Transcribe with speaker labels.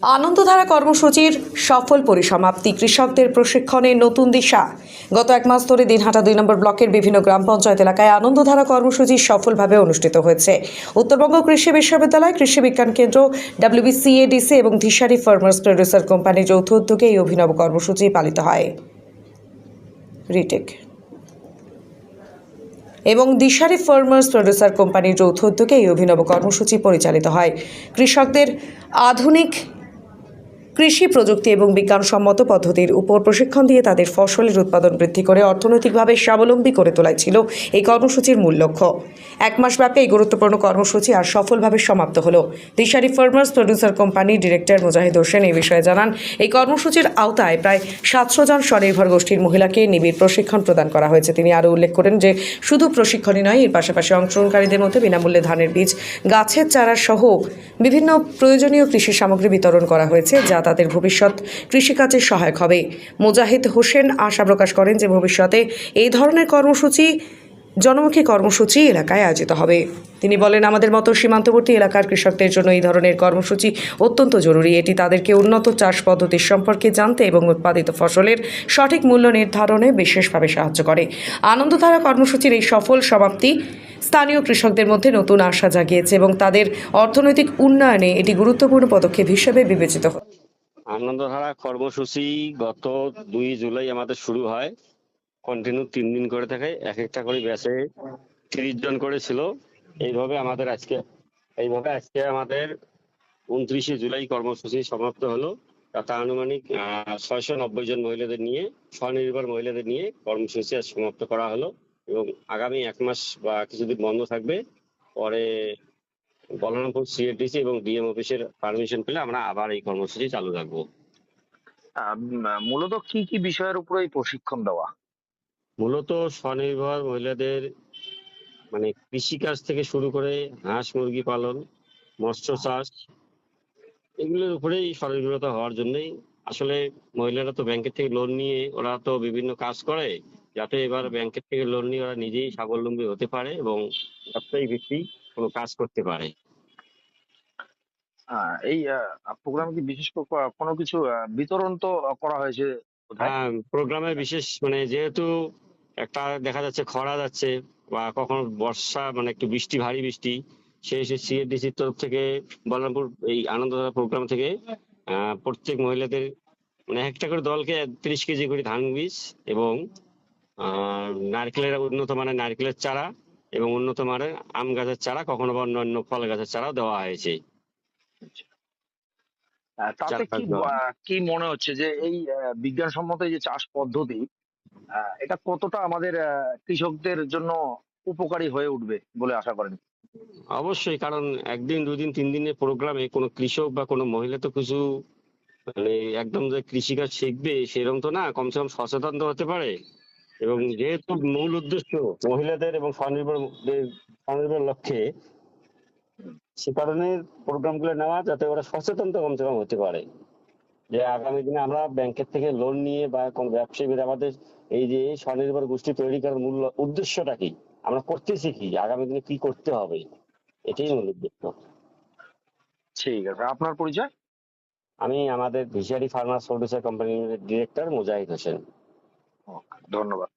Speaker 1: আনন্দধারা কর্মসূচির সফল পরিসমাপ্তি, কৃষকদের প্রশিক্ষণে নতুন দিশা। গত এক মাস ধরে দিনহাটা 2 নম্বর ব্লকের বিভিন্ন গ্রাম পঞ্চায়েত এলাকায় আনন্দধারা কর্মসূচি সফলভাবে অনুষ্ঠিত হয়েছে। উত্তরবঙ্গ কৃষি বিশ্ববিদ্যালয়, কৃষি বিজ্ঞান কেন্দ্র, WBCADC এবং দিশারি ফার্মার্স প্রডিউসার কোম্পানির যৌথ উদ্যোগে এই অভিনব কর্মসূচি পালিত হয়। রিটেক এবং দিশারি ফার্মার্স প্রডিউসার কোম্পানির যৌথ উদ্যোগে এই অভিনব কর্মসূচি পরিচালিত হয়। কৃষকদের আধুনিক কৃষি প্রযুক্তি এবং বিজ্ঞানসম্মত পদ্ধতির উপর প্রশিক্ষণ দিয়ে তাদের ফসলের উৎপাদন বৃদ্ধি করে অর্থনৈতিকভাবে স্বাবলম্বী করে তোলাই ছিল এই কর্মসূচির মূল লক্ষ্য। এক মাসব্যাপী এই গুরুত্বপূর্ণ কর্মসূচি আর সফলভাবে সমাপ্ত হলো। দিশারি ফার্মার্স প্রডিউসার কোম্পানির ডিরেক্টর মুজাহিদ হোসেন এই বিষয়ে জানান, এই কর্মসূচির আওতায় প্রায় 700 জন স্বনির্ভর গোষ্ঠীর মহিলাকে নিবিড় প্রশিক্ষণ প্রদান করা হয়েছে। তিনি আরও উল্লেখ করেন যে শুধু প্রশিক্ষণই নয়, এর পাশাপাশি অংশগ্রহণকারীদের মধ্যে বিনামূল্যে ধানের বীজ, গাছের চারা সহ বিভিন্ন প্রয়োজনীয় কৃষি সামগ্রী বিতরণ করা হয়েছে, যা তাদের ভবিষ্যৎ কৃষিকাজে সহায়ক হবে। মুজাহিদ হোসেন আশা প্রকাশ করেন যে ভবিষ্যতে এই ধরনের কর্মসূচি, জনমুখী কর্মসূচি এলাকায় আয়োজিত হবে। তিনি বলেন, আমাদের মতো সীমান্তবর্তী এলাকার কৃষকদের জন্য এই ধরনের কর্মসূচি অত্যন্ত জরুরি। এটি তাদেরকে উন্নত চাষ পদ্ধতির সম্পর্কে জানতে এবং উৎপাদিত ফসলের সঠিক মূল্য নির্ধারণে বিশেষভাবে সাহায্য করে। আনন্দধারা কর্মসূচির এই সফল সমাপ্তি স্থানীয় কৃষকদের মধ্যে নতুন আশা জাগিয়েছে এবং তাদের অর্থনৈতিক উন্নয়নে এটি গুরুত্বপূর্ণ পদক্ষেপ হিসেবে বিবেচিত হয়।
Speaker 2: আনন্দধারা কর্মসূচি গত 2 জুলাই আমাদের শুরু হয়। কন্টিনিউ 3 দিন করে থাকে, এক একটা করে ব্যাচে 30 জন করে ছিল। এইভাবে আজকে আমাদের 29শে জুলাই কর্মসূচি সমাপ্ত হলো। তাতে আনুমানিক 690 জন মহিলাদের নিয়ে, স্বনির্ভর মহিলাদের নিয়ে কর্মসূচি আজ সমাপ্ত করা হলো এবং আগামী 1 মাস বা কিছুদিন বন্ধ থাকবে। পরে বলরামপুর CADC এবং DM অফিসের পারমিশন পেলে আমরা আবার এই কর্মসূচি চালু রাখবো।
Speaker 3: মূলত কি কি বিষয়ের উপর এই প্রশিক্ষণ দেওয়া?
Speaker 2: মূলত স্বনির্ভর মহিলাদের মানে কৃষিকাজ থেকে শুরু করে হাঁস মুরগি পালন, মৎস্য চাষ, এগুলোর উপরেই স্বনির্ভরতা হওয়ার জন্যই আসলে মহিলারা তো ব্যাংকের থেকে লোন নিয়ে ওরা তো বিভিন্ন কাজ করে, যাতে এবার ব্যাংকের থেকে লোন নিয়ে ওরা নিজেই স্বাবলম্বী হতে পারে এবং ব্যবসায়িক ভিত্তিক কোনো কাজ করতে পারে।
Speaker 3: এই প্রোগ্রামে কি বিশেষ কোনো কিছু বিতরণ তো করা হয়েছে বোধহয়?
Speaker 2: হ্যাঁ, প্রোগ্রামে বিশেষ মানে যেহেতু একটা দেখা যাচ্ছে খরা যাচ্ছে বা কখনো বর্ষা মানে একটু বৃষ্টি, ভারী বৃষ্টি, সেই CADCর তরফ থেকে বলরামপুর এই আনন্দধারা প্রোগ্রাম থেকে প্রত্যেক মহিলাদের মানে একটা করে দলকে 30 কেজি করে ধান বীজ এবং নারকেলের উন্নত মানের নারকেলের চারা এবং উন্নত মানের আম গাছের চারা, কখনো বা অন্যান্য ফল গাছের চারাও দেওয়া হয়েছে।
Speaker 3: তাতে কি মনে হচ্ছে যে এই বিজ্ঞানসম্মত এই যে চাষ পদ্ধতি, এটা কতটা আমাদের কৃষকদের জন্য উপকারী হয়ে উঠবে বলে আশা করেন?
Speaker 2: অবশ্যই, কারণ 1 দিন 2 দিন 3 দিনের প্রোগ্রামে কোনো কৃষক বা কোনো মহিলা তো কিছু মানে একদম যে কৃষিকাজ শিখবে সেরকম তো না, কমসে কম সচেতন তো হতে পারে। এবং যেহেতু মূল উদ্দেশ্য মহিলাদের এবং স্বনির্ভর লক্ষ্যে, সে কারণে প্রোগ্রামগুলো নেওয়া, যাতে ওরা সচেতন তো কমসে কম হতে পারে যে আগামী দিনে আমরা ব্যাংকের থেকে লোন নিয়ে বা কোন ব্যবসায়ীদের আমাদের এই যে স্বনির্ভর গোষ্ঠী তৈরি করার মূল উদ্দেশ্যটা কি, আমরা করতেছি কি, আগামী দিনে কি করতে হবে, এটাই মূল উদ্দেশ্য।
Speaker 3: ঠিক আছে, আপনার পরিচয়?
Speaker 2: আমি আমাদের দিশারি ফার্মার্স প্রডিউসার কোম্পানির ডিরেক্টর মুজাহিদ হোসেন।
Speaker 3: ধন্যবাদ।